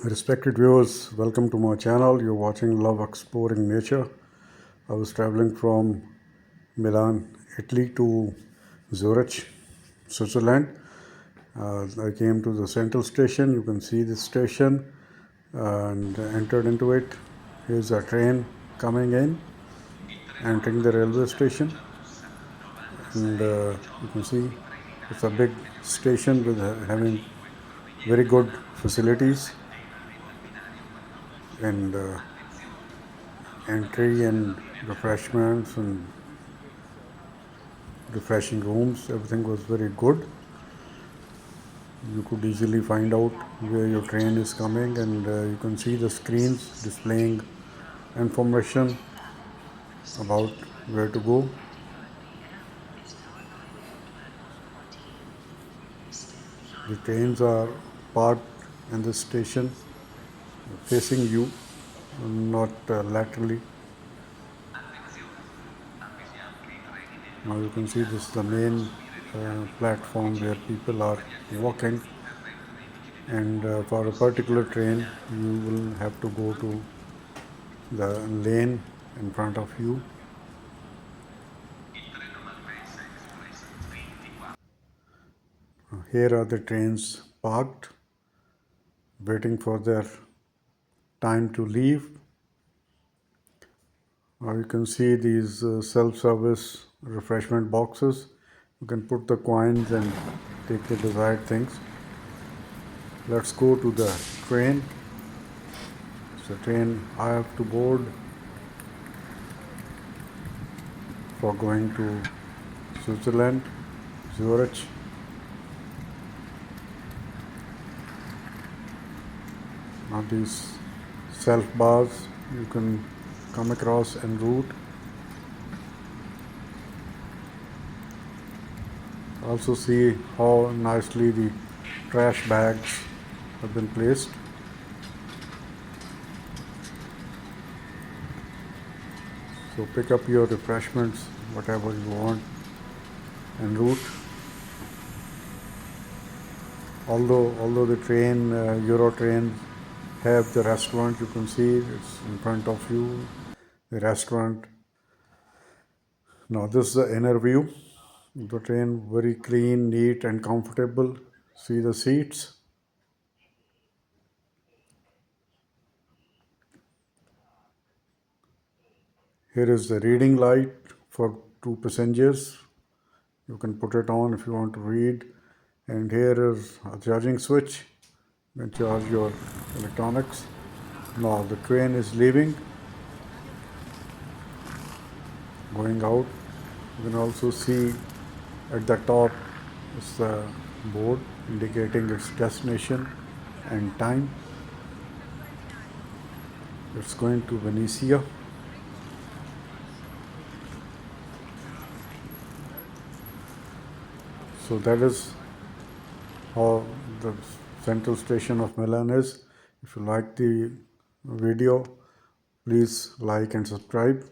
Respected viewers, welcome to my channel. You're watching Love Exploring Nature. I was traveling from Milan, Italy to Zurich, Switzerland. I came to the central station. You can see this station and entered into it. Here's a train coming in, entering the railway station. And you can see it's a big station with having very good facilities and entry and refreshments and refreshing rooms. Everything was very good. You could easily find out where your train is coming, and you can see the screens displaying information about where to go. The trains are parked in the station facing you, not laterally. Now you can see this is the main platform where people are walking, and for a particular train you will have to go to the lane in front of you. Here are the trains parked, waiting for their time to leave. You can see these self-service refreshment boxes. You can put the coins and take the desired things. Let's go to the train. It's the train I have to board for going to Switzerland, Zurich. Now these self bars you can come across en route. Also see how nicely the trash bags have been placed. So pick up your refreshments, whatever you want, en route. Although the train, Euro trains have the restaurant, you can see it's in front of you, the restaurant. Now this is the inner view. The train very clean, neat and comfortable. See the seats. Here is the reading light for two passengers. You can put it on if you want to read. And here is a charging switch. You can charge your electronics. Now the train is leaving, going out. You can also see at the top is the board indicating its destination and time. It's going to Venetia. So that is how the central station of Milan is. If you like the video, please like and subscribe.